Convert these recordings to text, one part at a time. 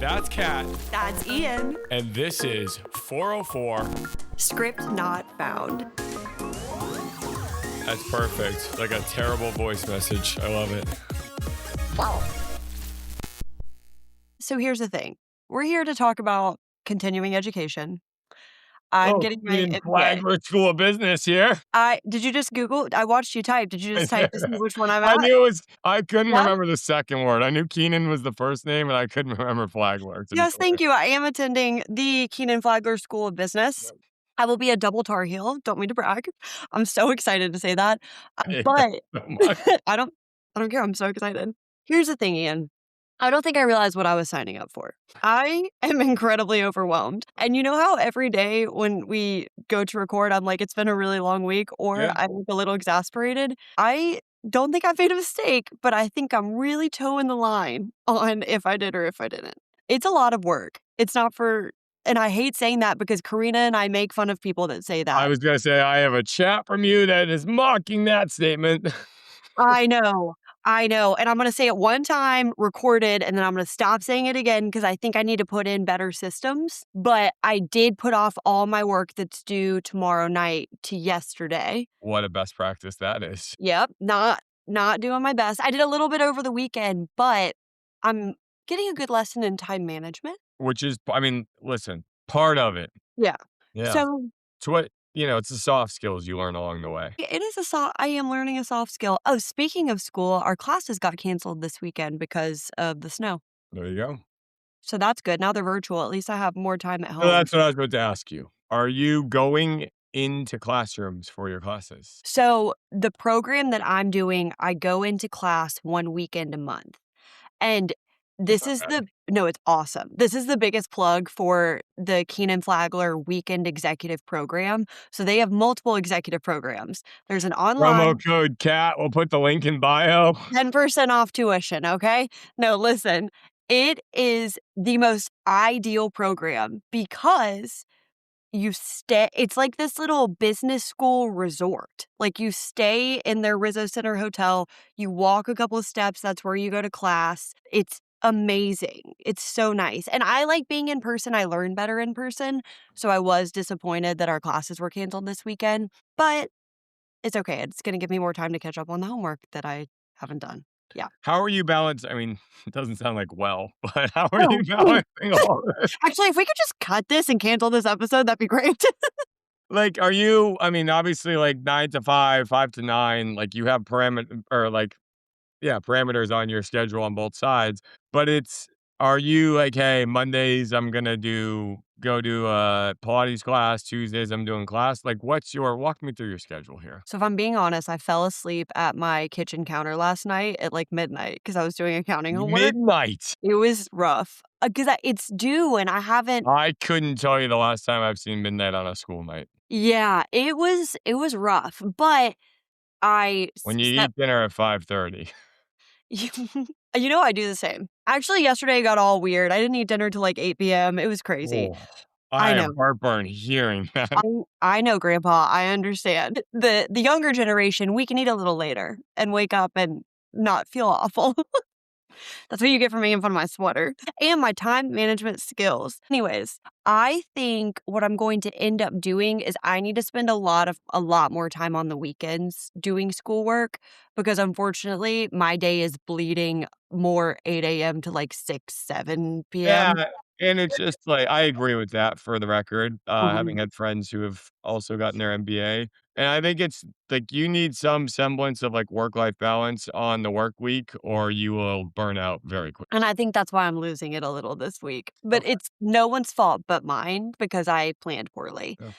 That's Kat. That's Ian. And this is 404. Script not found. That's perfect. Like a terrible voice message. I love it. So here's the thing. We're here to talk about continuing education. I'm getting my Keenan MBA. Flagler School of Business here. Did you just Google? I watched you type. Did you just type to see which one I'm I at? knew it was, I couldn't Yeah. remember the second word. I knew Keenan was the first name and I couldn't remember Flagler. Yes, thank you. I am attending the Keenan Flagler School of Business. Yep. I will be a double Tar Heel. Don't mean to brag. I'm so excited to say that. Yeah, But so much. I don't care. I'm so excited. Here's the thing, Ian. I don't think I realized what I was signing up for. I am incredibly overwhelmed. And you know how every day when we go to record, I'm like, it's been a really long week, or Yeah. I'm a little exasperated. I don't think I've made a mistake, but I think I'm really toeing the line on if I did or if I didn't. It's a lot of work. It's not for, and I hate saying that because Karina and I make fun of people that say that. I was going to say, I have a chat from you that is mocking that statement. I know. And I'm going to say it one time, recorded, and then I'm going to stop saying it again because I think I need to put in better systems. But I did put off all my work that's due tomorrow night to yesterday. What a best practice that is. Yep. Not doing my best. I did a little bit over the weekend, but I'm getting a good lesson in time management. Which is, I mean, listen, part of it. Yeah. Yeah. So It's what, it's the soft skills you learn along the way. it is I am learning a soft skill. Oh, speaking of school, our classes got canceled this weekend because of the snow. There you go. So that's good. Now they're virtual. At least I have more time at home. So that's what I was about to ask you. Are you going into classrooms for your classes? So the program that I'm doing, I go into class one weekend a month. And this is it's awesome. This is the biggest plug for the Keenan Flagler Weekend Executive Program. So they have multiple executive programs. There's an online Promo code CAT. We'll put the link in bio. 10% off tuition, okay? No, listen, it is the most ideal program because it's like this little business school resort. Like you stay in their Rizzo Center hotel, you walk a couple of steps, that's where you go to class. It's amazing. It's so nice. And I like being in person. I learn better in person. So I was disappointed that our classes were canceled this weekend, but it's okay. It's going to give me more time to catch up on the homework that I haven't done. Yeah. How are you balancing? I mean, it doesn't sound like but how are Oh. you balancing all this? Actually, if we could just cut this and cancel this episode, that'd be great. Like, are you, I mean, obviously like 9 to 5, 5 to 9, like you have parameters on your schedule on both sides, but are you like, hey, Mondays I'm going to go to a Pilates class, Tuesdays I'm doing class. Like walk me through your schedule here. So if I'm being honest, I fell asleep at my kitchen counter last night at like midnight because I was doing accounting homework. Midnight. It was rough because it's due and I haven't. I couldn't tell you the last time I've seen midnight on a school night. Yeah, it was rough, but When you eat dinner at 5:30. You know, I do the same. Actually, yesterday got all weird. I didn't eat dinner till like 8 p.m. It was crazy. Oh, I know. have heartburn hearing that. I know, Grandpa. I understand. The younger generation, we can eat a little later and wake up and not feel awful. That's what you get from making fun of my sweater and my time management skills. Anyways, I think what I'm going to end up doing is I need to spend a lot more time on the weekends doing schoolwork because unfortunately my day is bleeding more 8 a.m. to like 6, 7 p.m. Yeah, and it's just like, I agree with that for the record, Mhm. having had friends who have also gotten their MBA. And I think it's like you need some semblance of like work-life balance on the work week or you will burn out very quickly. And I think that's why I'm losing it a little this week. But Okay. it's no one's fault but mine because I planned poorly. Yeah.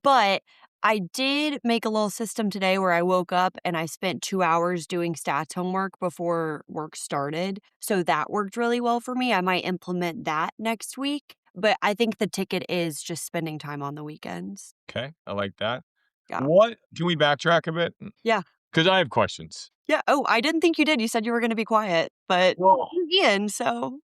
But I did make a little system today where I woke up and I spent 2 hours doing stats homework before work started. So that worked really well for me. I might implement that next week. But I think the ticket is just spending time on the weekends. Okay, I like that. Yeah. Can we backtrack a bit? Yeah. Because I have questions. Yeah. Oh, I didn't think you did. You said you were going to be quiet, but Well, you're Ian, so.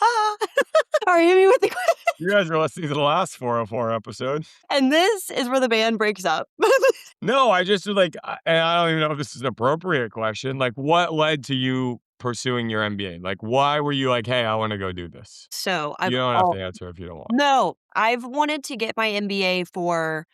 All right, hit me with the question. you guys are listening to the last 404 episode. And this is where the band breaks up. No, I just and I don't even know if this is an appropriate question. Like, what led to you pursuing your MBA? Like, why were you like, "Hey, I wanna go do this?" So You I've don't have all to answer if you don't want. No, I've wanted to get my MBA for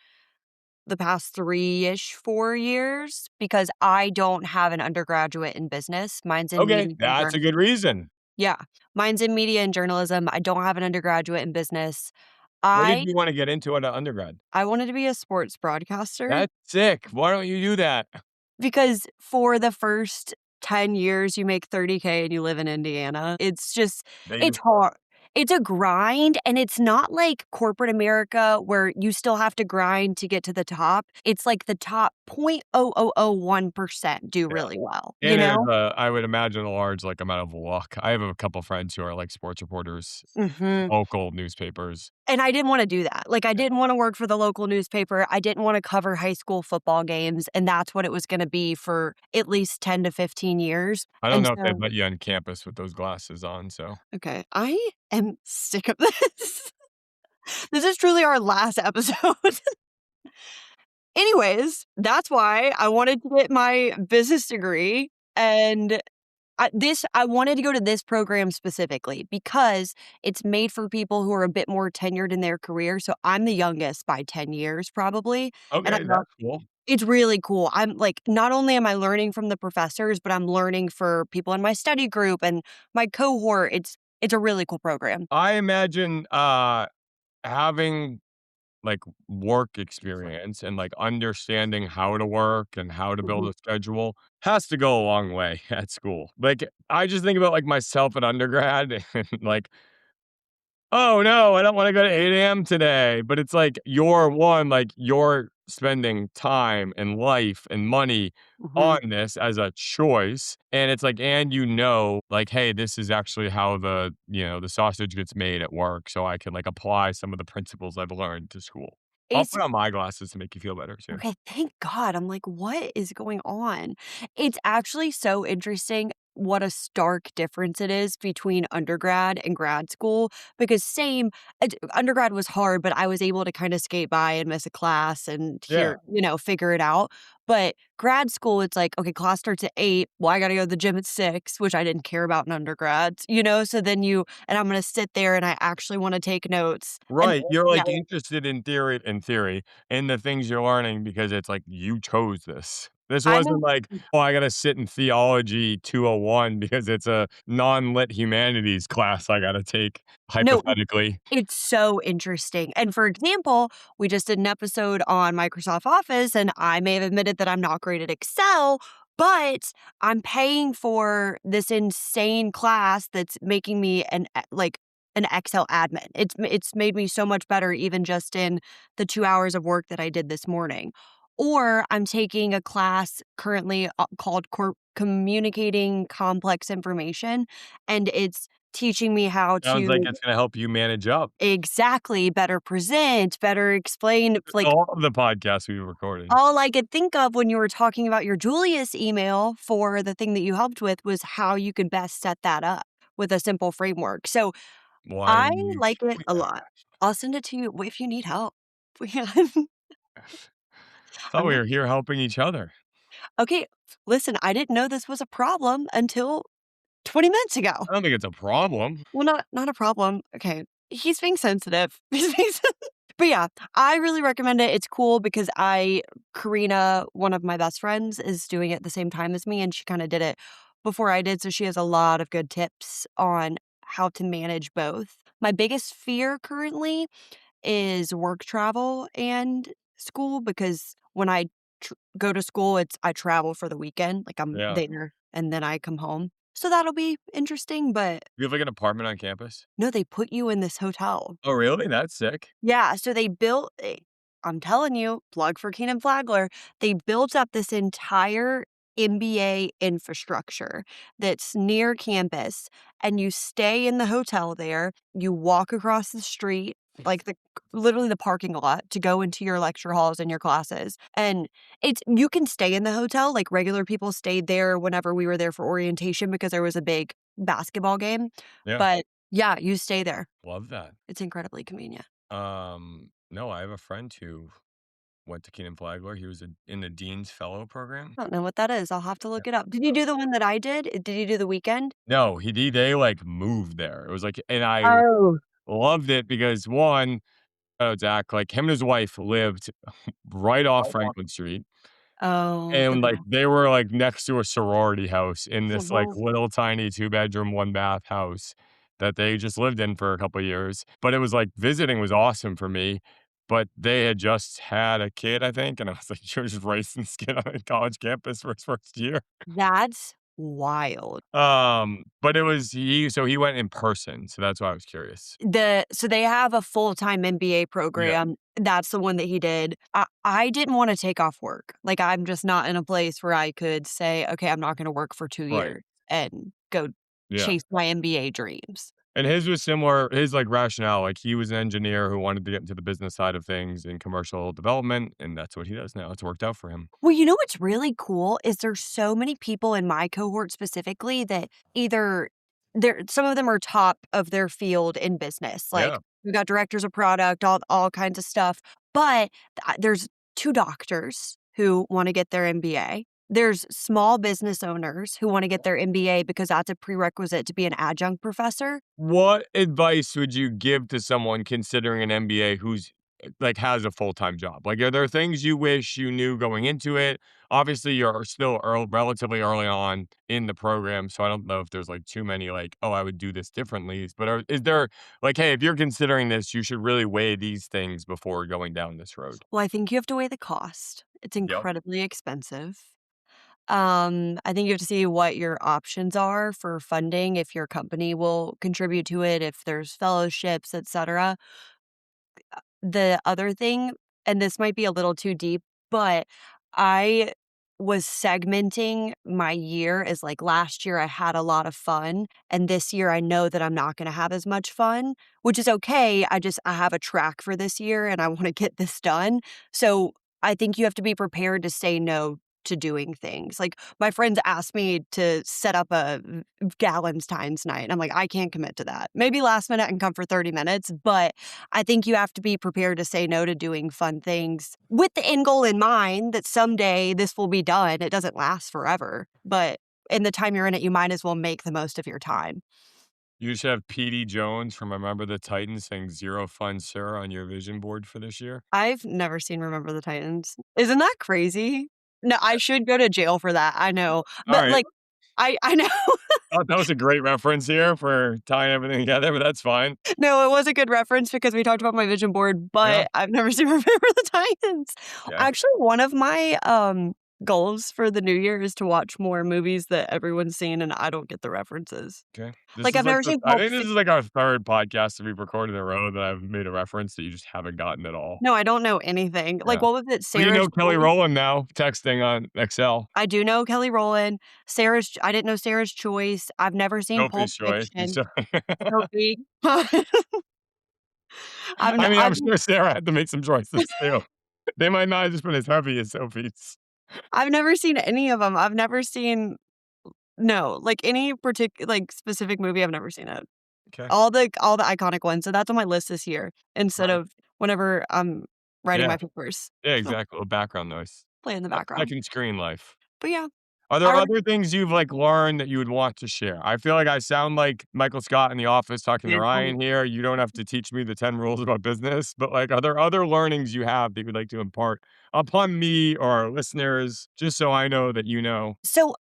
the past 3-ish, 4 years because I don't have an undergraduate in business. Mine's in Okay, media and that's a journalism. good reason. Yeah, mine's in media and journalism. I don't have an undergraduate in business. What did I you wanna get into at a undergrad? I wanted to be a sports broadcaster That's sick. Why don't you do that? because for the first 10 years, you make 30K and you live in Indiana. It's just They it's do. hard. It's a grind, and it's not like corporate America where you still have to grind to get to the top. It's like the top 0.0001% do Yeah. really well, you And there's know? I would imagine a large, like, amount of luck. I have a couple friends who are, like, sports reporters, Mhm. local newspapers. And I didn't wanna do that. Like, I didn't wanna work for the local newspaper. I didn't wanna cover high school football games, and that's what it was gonna be for at least 10 to 15 years. I don't And know if they'd so let you on campus with those glasses on, so okay, I am sick of this. This is truly our last episode. Anyways, that's why I wanted to get my business degree, and I wanted to go to this program specifically because it's made for people who are a bit more tenured in their career, so I'm the youngest by 10 years probably, and I okay, love that's cool. it's really cool. I'm like, not only am I learning from the professors, but I'm learning for people in my study group and my cohort. It's a really cool program. I imagine, having, like, work experience and, like, understanding how to work and how to build Mhm, a schedule has to go a long way at school. Like, I just think about, like, myself at undergrad and, like, "Oh, no, I don't wanna go to 8 a.m. today," but it's like, you're spending time and life and money mhm. on this as a choice, and it's like and like, "Hey, this is actually how the sausage gets made at work, so I can, like, apply some of the principles I've learned to school." I'll It's put on my glasses to make you feel better too. okay, thank God. I'm like, "What is going on?" It's actually so interesting what a stark difference it is between undergrad and grad school because undergrad was hard, but I was able to kinda skate by and miss a class and Yeah, figure it out. But grad school, it's like, "Okay, class starts at 8. Well, I gotta go to the gym at 6," which I didn't care about in undergrad, So then I'm gonna sit there and I actually wanna take notes. And right, you're, yeah, like, interested in theory, in the things you're learning because it's like, you chose this. This I'm a wasn't like, "Oh, I gotta sit in theology 201 because it's a non-lit humanities class I gotta take," no, hypothetically. it's so interesting. And for example, we just did an episode on Microsoft Office, and I may have admitted that I'm not great at Excel, but I'm paying for this insane class that's making me an Excel admin. It's made me so much better even just in the 2 hours of work that I did this morning. Or I'm taking a class currently called Communicating Complex Information, and it's teaching me how Sounds like to it's gonna help you manage up. exactly, better present, better explain, Just like, all of the podcasts we recorded. all I could think of when you were talking about your Julius email for the thing that you helped with was how you could best set that up with a simple framework. So, Why I didn't you like tell it me a lot. that? I'll send it to you if you need help. Yeah. Thought I'm we not were here helping each other. okay, listen, I didn't know this was a problem until 20 minutes ago. I don't think it's a problem. Well, not a problem. Okay. He's being sensitive. He's being but yeah, I really recommend it. It's cool because Karina, one of my best friends, is doing it at the same time as me, and she kinda did it before I did, so she has a lot of good tips on how to manage both. My biggest fear currently is work travel and school because when I go to school, I travel for the weekend, like, I'm Yeah. there and then I come home. So that'll be interesting, but You have, like, an apartment on campus? no, they put you in this hotel. Oh, really? That's sick. Yeah, so they built I'm telling you, plug for Keenan Flagler, they built up this entire MBA infrastructure that's near campus, and you stay in the hotel there, you walk across the street, like literally the parking lot to go into your lecture halls and your classes. And it's you can stay in the hotel, like regular people stayed there whenever we were there for orientation because there was a big basketball game. Yeah, But yeah, you stay there. love that. It's incredibly convenient. No, I have a friend who went to Keenan Flagler. He was in the Dean's Fellow program. I don't know what that is. I'll have to look it up. Did you do the one that I did? Did you do the weekend? No, they, like, moved there. It was like and I Oh. loved it because, 1, Zach, like, him and his wife lived right off Franklin Street, Oh, the and, like, best. they were, like, next to a sorority house in this, like, Mhm. little tiny two-bedroom, one-bath house that they just lived in for a couple years, but it was, like visiting was awesome for me, but they had just had a kid, I think, and I was like, "You're just raising this kid on a college campus for his 1st year?" That's wild. But it was he went in person, so that's why I was curious. So they have a full-time MBA Yeah, program. That's the one that he did. I didn't wanna take off work. Like, I'm just not in a place where I could say, "Okay, I'm not gonna work for 2 right, years and go yeah. chase my MBA dreams." And his was similar his, like, rationale, like, he was an engineer who wanted to get into the business side of things in commercial development, and that's what he does now. It's worked out for him. Well, you know what's really cool is there's so many people in my cohort specifically that either they're some of them are top of their field in business. Like Yeah. we got directors of product, all kinds of stuff. But there's 2 doctors who want to get their MBA. There's small business owners who want to get their MBA because that's a prerequisite to be an adjunct professor. What advice would you give to someone considering an MBA who's, like, has a full-time job? Like, are there things you wish you knew going into it? Obviously, you're still relatively early on in the program, so I don't know if there's, like, too many, like, "Oh, I would do this differently," but is there like, "Hey, if you're considering this, you should really weigh these things before going down this road." Well, I think you have to weigh the cost. It's Yep. incredibly expensive. I think you have to see what your options are for funding, if your company will contribute to it, if there's fellowships, etc. The other thing, and this might be a little too deep, but I was segmenting my year as like last year I had a lot of fun and this year I know that I'm not going to have as much fun, which is okay. I have a track for this year and I want to get this done. So I think you have to be prepared to say no to doing things. Like my friends asked me to set up a Galentine's night. And I'm like, I can't commit to that. Maybe last minute I can come for 30 minutes, but I think you have to be prepared to say no to doing fun things with the end goal in mind that someday this will be done. It doesn't last forever, but in the time you're in it, you might as well make the most of your time. You should have Petey Jones from Remember the Titans saying "Zero fun, sir" on your vision board for this year. I've never seen Remember the Titans. Isn't that crazy? No, I should go to jail for that. I know. But Alright. like I know. Thought that was a greght reference here for tying everything together, but that's fine. No, it was a good reference because we talked about my vision board, Yeah, but I've never seen Remember the Titans. okay, Actually, one of my, goals for the new year is to watch more movies that everyone's seen and I don't get the references. okay. Like, I've never seen I Pulp think this Fic is, like, our 3rd podcast that we've recorded in a row that I've made a reference that you just haven't gotten at all. No, I don't know anything. Like, Yeah. what was it? Well, you Sarah's know Kelly Choice? Rowland now, texting on Excel. I do know Kelly Rowland. I didn't know Sarah's Choice. I've never seen Pulp Sophie's Choice. Fiction. Sophie. I mean, I've I'm sure Sarah had to make some choices too. They might not have just been as heavy as Sophie's. I've never seen any of them. I've never seen no, like, any like, specific movie, I've never seen it. Okay. All the iconic ones, so that's on my list this year instead Alright. of whenever I'm writing Yeah. my papers. Yeah, exactly, a little background noise. Play in the background. Second screen life. But yeah, Are there I would other things you've, like, learned that you would want to share? I feel like I sound like Michael Scott in The Office talking to yeah, tell me. Ryan here. You don't have to teach me the 10 rules about business, but, like, are there other learnings you have that you would like to impart upon me or our listeners, just so I know that you know? So,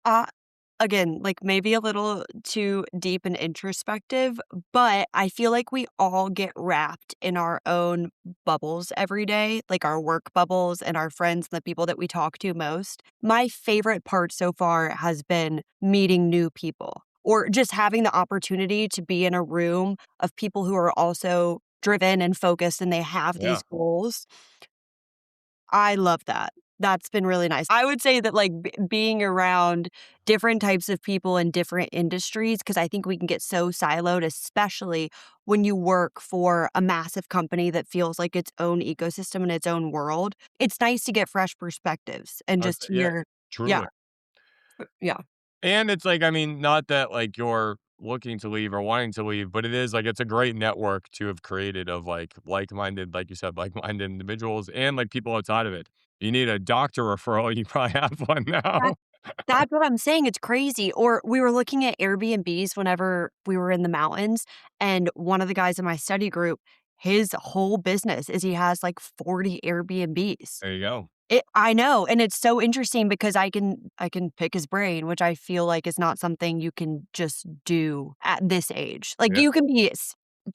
again, like, maybe a little too deep and introspective, but I feel like we all get wrapped in our own bubbles every day, like our work bubbles and our friends and the people that we talk to most. My favorite part so far has been meeting new people or just having the opportunity to be in a room of people who are also driven and focused and they have Yeah. these goals. I love that. That's been really nice. I would say that, like, being around different types of people in different industries, because I think we can get so siloed, especially when you work for a massive company that feels like its own ecosystem and its own world. It's nice to get fresh perspectives and I would just say yeah, hear yeah, truly. yeah. And it's like, I mean, not that, like, you're looking to leave or wanting to leave, but it is like it's a great network to have created of like-minded, like you said, like-minded individuals and like people outside of it. You need a doctor referral, you probably have one That now. that's what I'm saying, it's crazy. Or we were looking at Airbnbs whenever we were in the mountains, and one of the guys in my study group, his whole business is he has, like, 40 Airbnbs. There you go. I know, and it's so interesting because I can pick his brain, which I feel like is not something you can just do at this age. Like, Yeah. you can be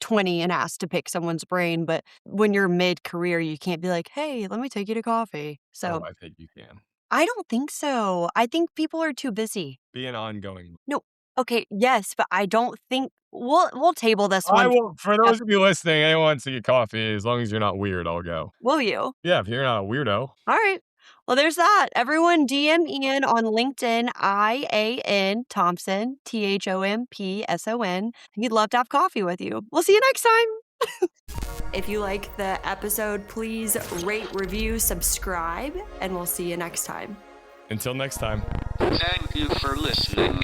20 and ask to pick someone's brain, but when you're mid-career, you can't be like, "Hey, let me take you to coffee." Oh, So, I think you can. I don't think so. I think people are too busy. Be an ongoing. No. Okay, yes, but I don't think we'll table this I one. will for Yep. those of you listening, anyone wants to get coffee, as long as you're not weird, I'll go. Will you? Yeah, if you're not a weirdo. Alright. Well, there's that. Everyone DM Ian on LinkedIn, Ian Thompson, Thompson. He'd love to have coffee with you. We'll see you next time. If you like the episode, please rate, review, subscribe, and we'll see you next time. Until next time. Thank you for listening.